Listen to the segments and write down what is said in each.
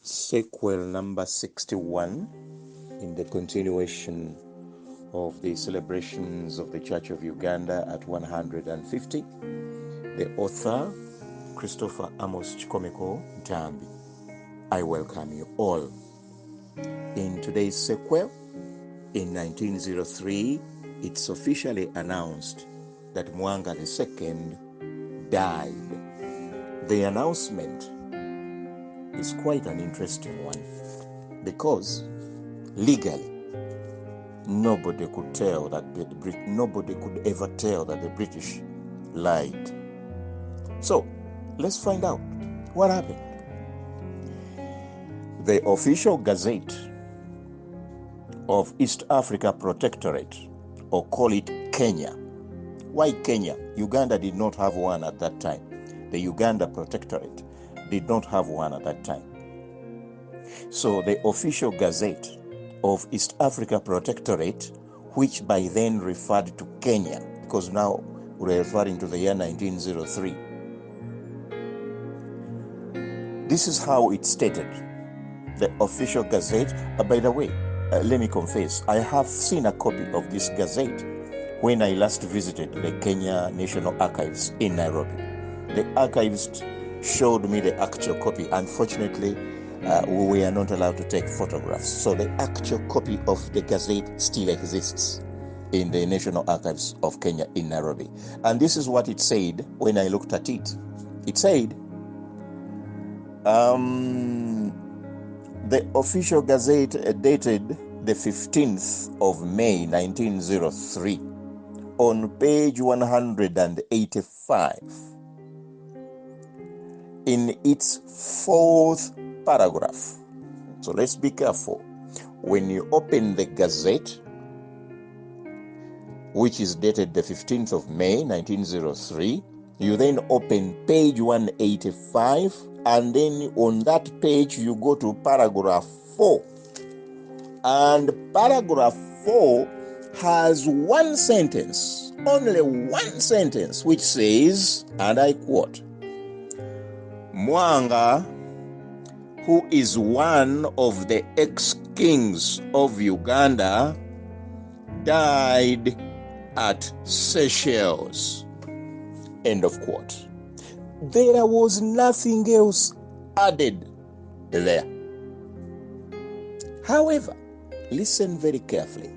Sequel number 61 in the continuation of the celebrations of the Church of Uganda at 150. The author, Christopher Amos Chikomeko Ntambi. I welcome you all. In today's sequel, in 1903, it's officially announced that Mwanga II died. The announcement is quite an interesting one because legally nobody could tell that nobody could ever tell that the British lied. So let's find out what happened. The official gazette of East Africa Protectorate, or call it Kenya. Why Kenya? Uganda did not have one at that time. The Uganda Protectorate did not have one at that time. So the official gazette of East Africa Protectorate, which by then referred to Kenya, because now we're referring to the year 1903. This is how it stated. The official gazette, by the way, let me confess, I have seen a copy of this gazette when I last visited the Kenya National Archives in Nairobi. The archivist showed me the actual copy. Unfortunately, we were not allowed to take photographs. So the actual copy of the gazette still exists in the National Archives of Kenya in Nairobi. And this is what it said when I looked at it. It said, the official gazette dated the 15th of May 1903 on page 185 in its fourth paragraph. So let's be careful. When you open the gazette, which is dated the 15th of May 1903, you then open page 185, and then on that page you go to paragraph 4. And paragraph 4 has one sentence, only one sentence, which says, and I quote, Mwanga, who is one of the ex-kings of Uganda, died at Seychelles. End of quote. There was nothing else added there. However, listen very carefully.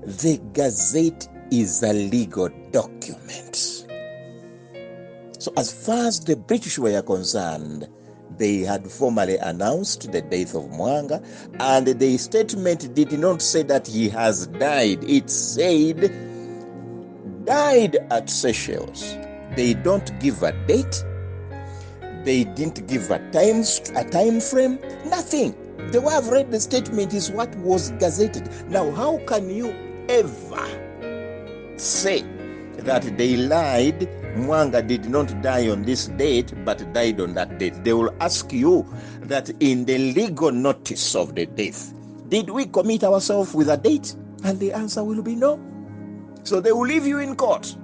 The gazette is a legal document. So as far as the British were concerned, they had formally announced the death of Mwanga, and the statement did not say that he has died. It said, died at Seychelles. They don't give a date. They didn't give a time frame. Nothing. The way I've read the statement is what was gazetted. Now, how can you ever say that they lied? Mwanga did not die on this date, but died on that date. They will ask you that in the legal notice of the death, did we commit ourselves with a date? And the answer will be no. So they will leave you in court.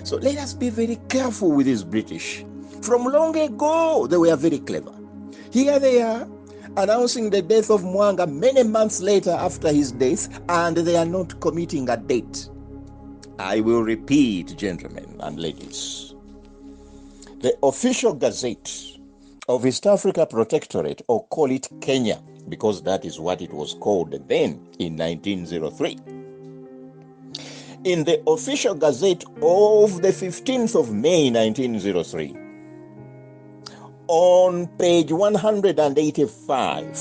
So let us be very careful with these British. From long ago, they were very clever. Here they are, announcing the death of Mwanga many months later after his death, and they are not committing a date. I will repeat, gentlemen and ladies. The official gazette of East Africa Protectorate, or call it Kenya, because that is what it was called then in 1903. In the official gazette of the 15th of May 1903, on page 185,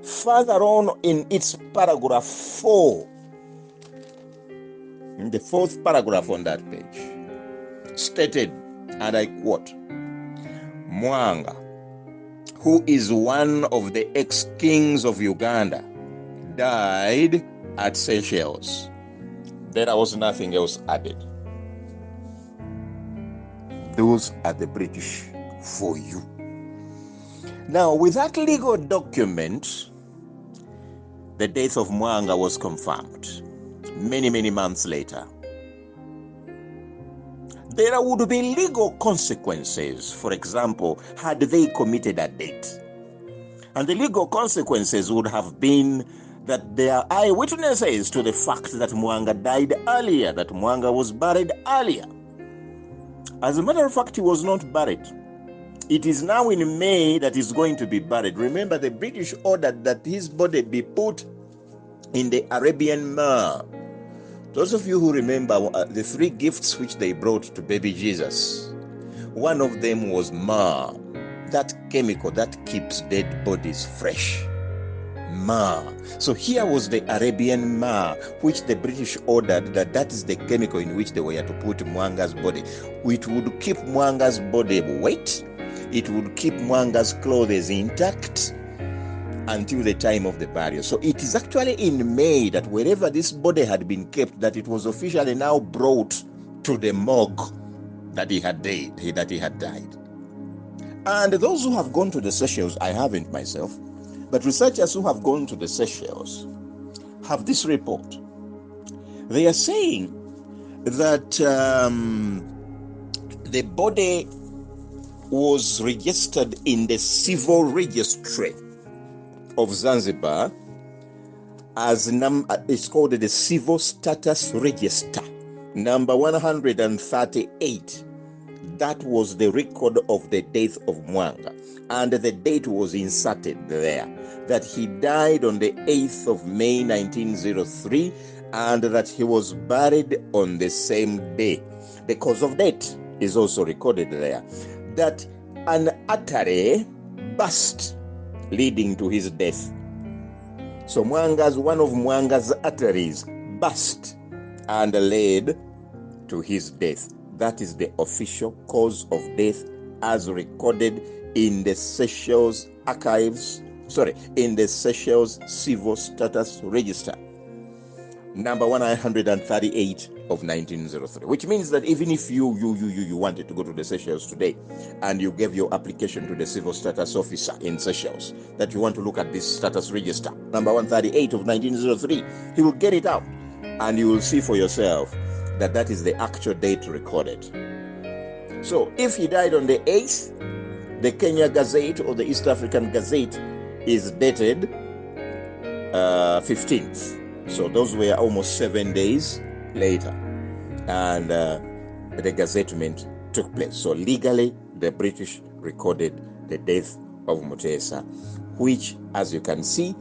further on in its paragraph 4, in the fourth paragraph on that page, stated, and I quote, Mwanga, who is one of the ex-kings of Uganda, died at Seychelles. There was nothing else added. Those are the British for you. Now, with that legal document, the death of Mwanga was confirmed many months later. there would be legal consequences, for example, had they committed a debt. And the legal consequences would have been that there are eyewitnesses to the fact that Mwanga died earlier, that Mwanga was buried earlier. As a matter of fact, he was not buried. It is now in May that he's going to be buried. Remember, the British ordered that his body be put in the Arabian myrrh. Those of you who remember the 3 gifts which they brought to baby Jesus, one of them was myrrh, that chemical that keeps dead bodies fresh. Myrrh. So here was the Arabian myrrh, which the British ordered that is the chemical in which they were to put Mwanga's body. It would keep Mwanga's body wet. It would keep Mwanga's clothes intact until the time of the burial. So it is actually in May that wherever this body had been kept, that it was officially now brought to the morgue that he had died. And those who have gone to the Seychelles, I haven't myself, but researchers who have gone to the Seychelles have this report. They are saying that the body was registered in the civil registry of Zanzibar as it's called the Civil Status Register, number 138. That was the record of the death of Mwanga, and the date was inserted there, that he died on the 8th of May 1903, and that he was buried on the same day. The cause of death is also recorded there, that an artery burst leading to his death. So one of Mwanga's arteries burst and led to his death. That is the official cause of death as recorded in the Seychelles archives, in the Seychelles Civil Status Register, number 138 of 1903, which means that even if you wanted to go to the Seychelles today and you gave your application to the civil status officer in Seychelles that you want to look at this status register, number 138 of 1903, he will get it out and you will see for yourself that is the actual date recorded. So if he died on the 8th, the Kenya Gazette or the East African Gazette is dated 15th. So those were almost 7 days later. And the gazettement took place. So legally, the British recorded the death of Mutesa, which, as you can see,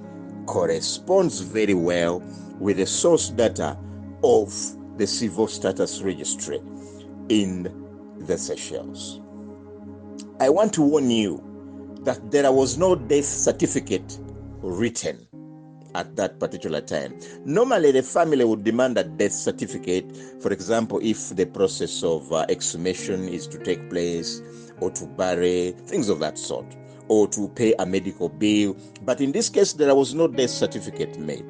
corresponds very well with the source data of the Civil Status Registry in the Seychelles. I want to warn you that there was no death certificate written at that particular time. Normally, the family would demand a death certificate, for example, if the process of exhumation is to take place, or to bury, things of that sort, or to pay a medical bill. But in this case, there was no death certificate made.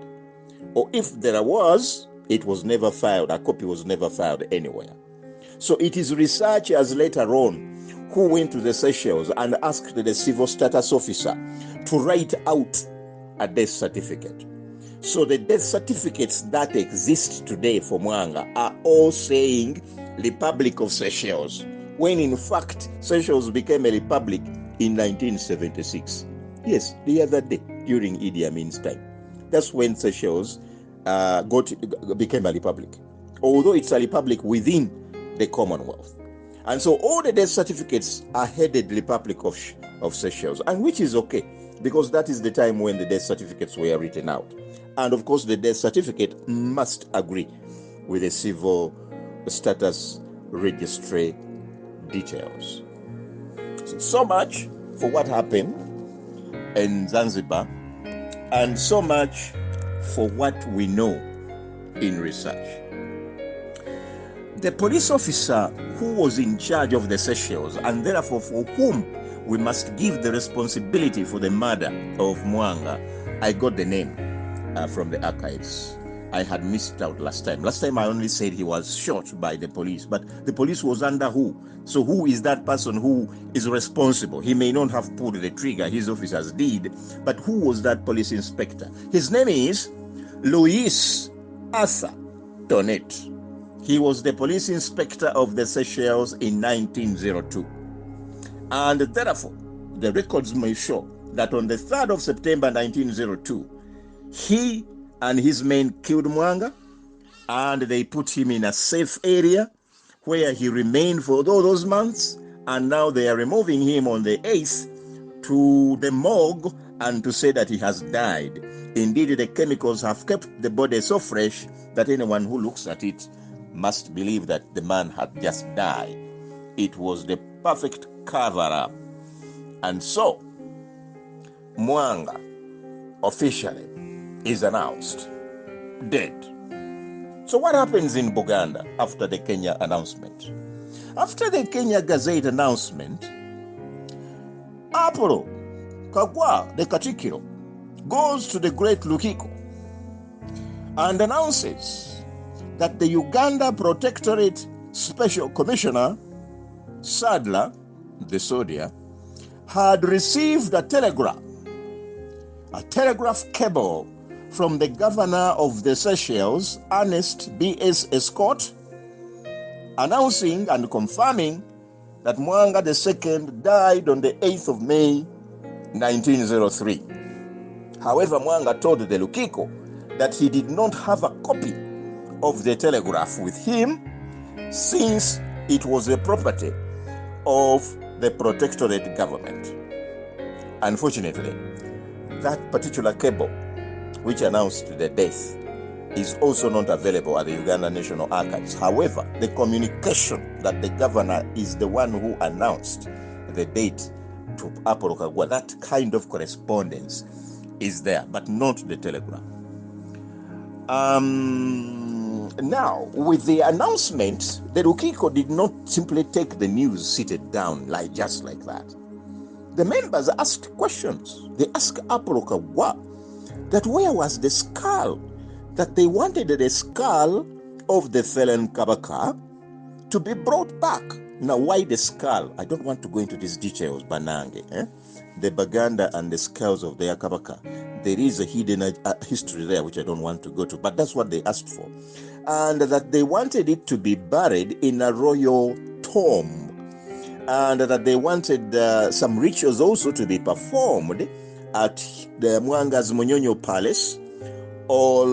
Or if there was, it was never filed. A copy was never filed anywhere. So it is researchers later on who went to the Seychelles and asked the civil status officer to write out a death certificate. So the death certificates that exist today for Mwanga are all saying Republic of Seychelles, when in fact Seychelles became a republic in 1976. Yes, the other day during Idi Amin's time. That's when Seychelles became a republic, although it's a republic within the Commonwealth. And so all the death certificates are headed Republic of Seychelles, and which is okay, because that is the time when the death certificates were written out. And of course, the death certificate must agree with the civil status registry details. So much for what happened in Zanzibar, and so much for what we know in research. The police officer who was in charge of the Seychelles, and therefore for whom we must give the responsibility for the murder of Mwanga, I got the name from the archives. I had missed out last time. Last time I only said he was shot by the police, but the police was under who? So who is that person who is responsible? He may not have pulled the trigger, his officers did, but who was that police inspector? His name is Louis Arthur Tonnet. He was the police inspector of the Seychelles in 1902. And therefore, the records may show that on the 3rd of September 1902, he and his men killed Mwanga, and they put him in a safe area where he remained for all those months, and now they are removing him on the 8th to the morgue and to say that he has died. Indeed, the chemicals have kept the body so fresh that anyone who looks at it must believe that the man had just died. It was the perfect cover-up. And so, Mwanga officially is announced dead. So what happens in Buganda after the Kenya announcement? After the Kenya Gazette announcement, Apollo Kagwa, the Katikiro, goes to the great Lukiko and announces that the Uganda Protectorate Special Commissioner, Sadler, the Sodia, had received a telegraph cable from the governor of the Seychelles, Ernest B.S. Escott, announcing and confirming that Mwanga II died on the 8th of May, 1903. However, Mwanga told the Lukiko that he did not have a copy of the telegraph with him, since it was the property of the protectorate government. Unfortunately, that particular cable, which announced the death, is also not available at the Uganda National Archives. However, the communication that the governor is the one who announced the date to Apollo Kagwa, that kind of correspondence is there, but not the telegram. Now, with the announcement, the Lukiko did not simply take the news seated down just like that. The members asked questions. They asked Apollo Kagwa that where was the skull, that they wanted the skull of the fallen Kabaka to be brought back. Now, why the skull? I don't want to go into these details, Banange. The Baganda and the skulls of their Kabaka. There is a hidden history there, which I don't want to go to, but that's what they asked for. And that they wanted it to be buried in a royal tomb. And that they wanted some rituals also to be performed at the Mwanga's Munyonyo Palace, or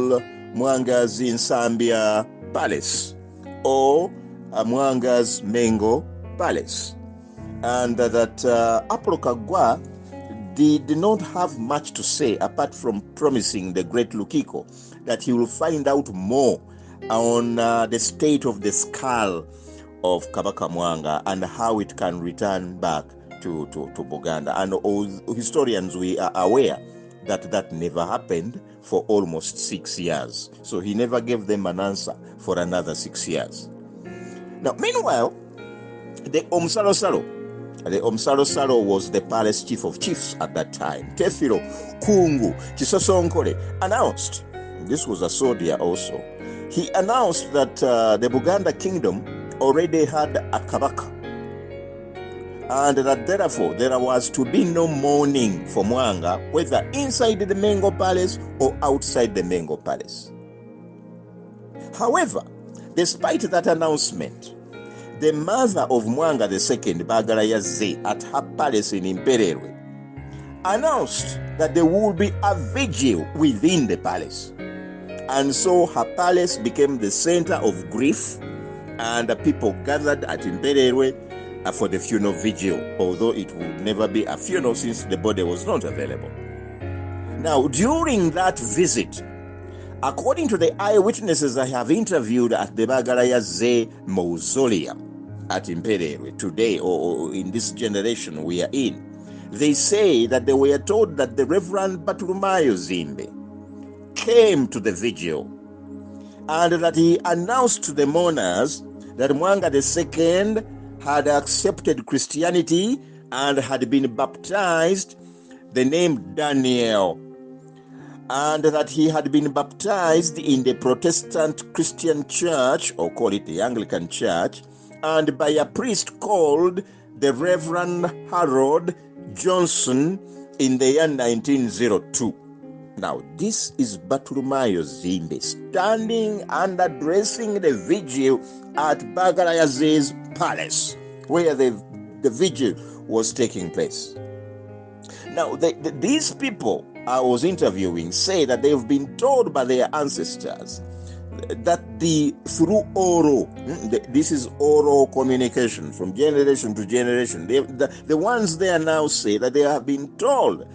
Mwanga's in Zambia Palace, or Mwanga's Mengo Palace. And that Apollo Kagwa did not have much to say apart from promising the great Lukiko that he will find out more on the state of the skull of Kabaka Mwanga and how it can return back to Buganda. And all historians, we are aware that that never happened for almost 6 years. So he never gave them an answer for another 6 years. Now, meanwhile, the Omsalo was the palace chief of chiefs at that time. Tefiro Kungu Chisosonkole announced, this was a Sodia also, he announced that the Buganda kingdom already had a Kabaka, and that therefore there was to be no mourning for Mwanga, whether inside the Mengo Palace or outside the Mengo Palace. However, despite that announcement, the mother of Mwanga II, Bagalaya Ze, at her palace in Impererwe, announced that there would be a vigil within the palace. And so her palace became the center of grief, and the people gathered at Impererwe for the funeral vigil, although it would never be a funeral since the body was not available. Now, during that visit, according to the eyewitnesses I have interviewed at the Bagalaya Ze mausoleum at Impererwe today, or in this generation we are in, they say that they were told that the Reverend Batulumayo Zimbe came to the vigil and that he announced to the mourners that Mwanga II had accepted Christianity and had been baptized the name Daniel, and that he had been baptized in the Protestant Christian Church, or call it the Anglican Church, and by a priest called the Reverend Harold Johnson in the year 1902. Now, this is Bartolomeo Zimbe standing and addressing the vigil at Bagarayaze's palace, where the vigil was taking place. Now, these people I was interviewing say that they've been told by their ancestors that through oral, this is oral communication from generation to generation. The ones there now say that they have been told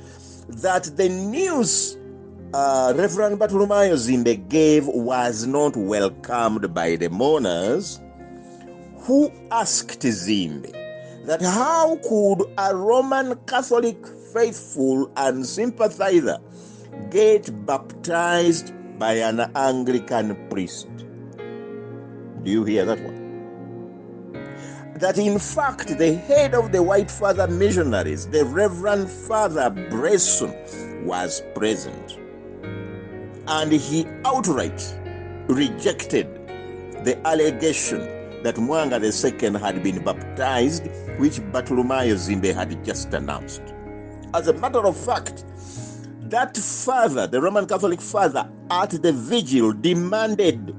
that the news Reverend Bartolomeo Zimbe gave was not welcomed by the mourners, who asked Zimbe that how could a Roman Catholic faithful and sympathizer get baptized by an Anglican priest? Do you hear that one? That in fact the head of the White Father missionaries, the Reverend Father Bresson, was present, and he outright rejected the allegation that Mwanga II had been baptized, which Bartolomeo Zimbe had just announced. As a matter of fact, that father, the Roman Catholic father, at the vigil demanded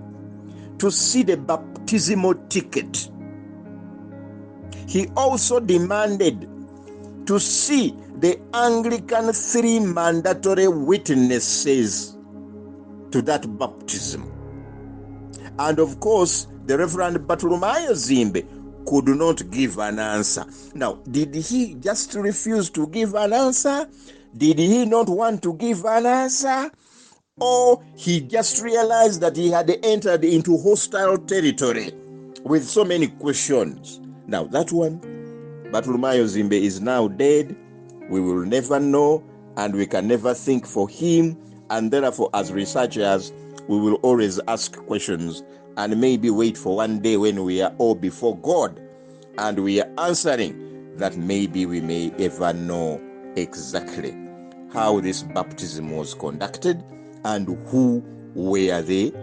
to see the baptismal ticket. He also demanded to see the Anglican 3 mandatory witnesses to that baptism. And of course, the Reverend Bartolomeo Zimbe could not give an answer. Now, did he just refuse to give an answer? Did he not want to give an answer? Or he just realized that he had entered into hostile territory with so many questions? Now, that one, Bartolomeo Zimbe is now dead. We will never know, and we can never think for him. And therefore, as researchers, we will always ask questions and maybe wait for one day when we are all before God and we are answering, that maybe we may ever know exactly how this baptism was conducted and who were the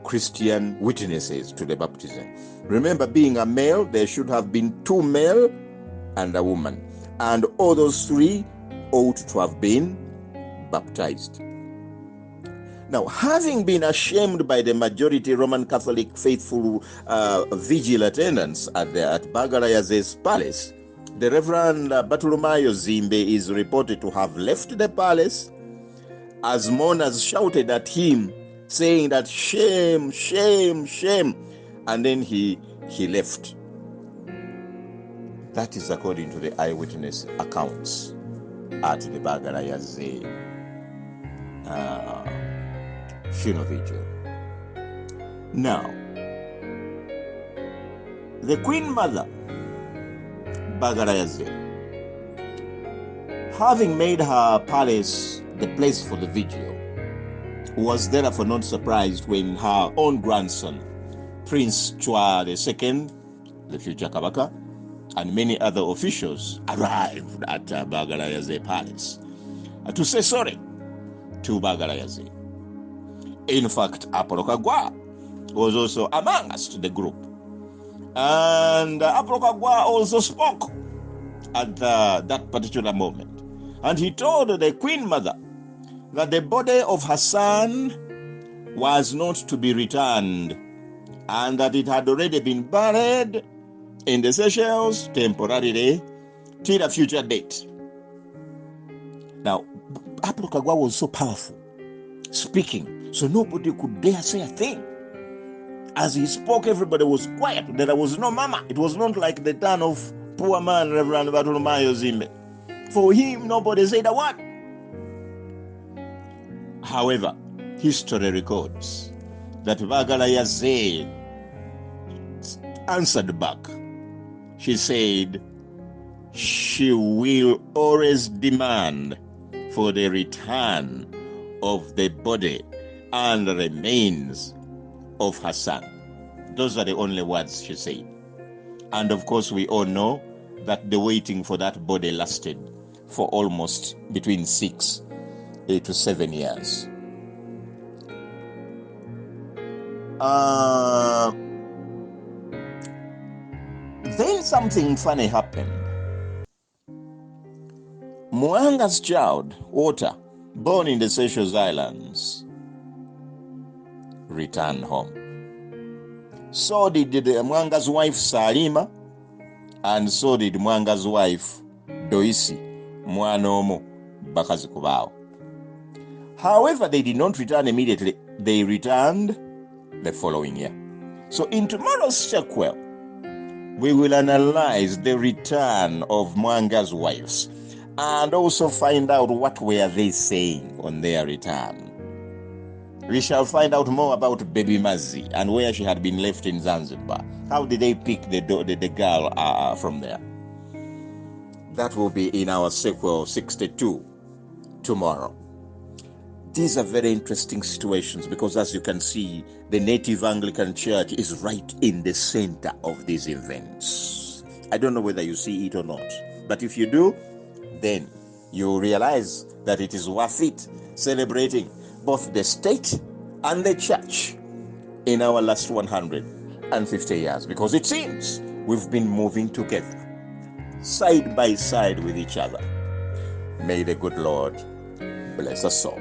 Christian witnesses to the baptism. Remember, being a male, there should have been 2 male and a woman, and all those 3 ought to have been baptized. Now, having been ashamed by the majority Roman Catholic faithful vigil attendants at Bagarayaze's palace, the Reverend Bartolomeo Zimbe is reported to have left the palace as mourners shouted at him, saying that shame, shame, shame, and then he left. That is according to the eyewitness accounts at the Bagarayaze funeral vigil. Now, the Queen Mother, Bagarayaze, having made her palace the place for the vigil, was therefore not surprised when her own grandson, Prince Chwa II, the future Kabaka, and many other officials arrived at Bagarayaze Palace to say sorry to Bagarayaze. In fact, Apollo Kagwa was also among us to the group. And Apollo Kagwa also spoke at that particular moment. And he told the Queen Mother that the body of her son was not to be returned, and that it had already been buried in the Seychelles temporarily till a future date. Now, Apollo Kagwa was so powerful, speaking, so nobody could dare say a thing. As he spoke, everybody was quiet. There was no murmur. It was not like the turn of poor man Reverend Bartolomeo Zimbe. For him, nobody said a word. However, history records that Bagarayaze answered back. She said she will always demand for the return of the body and the remains of her son. Those are the only words she said. And of course, we all know that the waiting for that body lasted for almost between 6 to 7 years. Then something funny happened. Mwanga's child, Walter, born in the Seychelles Islands, returned home. So did the Mwanga's wife Salima, and so did Mwanga's wife Doisi, Mwanomo Bakazikubao. However, they did not return immediately. They returned the following year. So in tomorrow's sequel, we will analyze the return of Mwanga's wives and also find out what were they saying on their return. We shall find out more about Baby Mazi and where she had been left in Zanzibar. How did they pick the girl from there? That will be in our sequel 62 tomorrow. These are very interesting situations because, as you can see, the Native Anglican Church is right in the center of these events. I don't know whether you see it or not, but if you do, then you realize that it is worth it celebrating both the state and the church in our last 150 years, because it seems we've been moving together, side by side with each other. May the good Lord bless us all.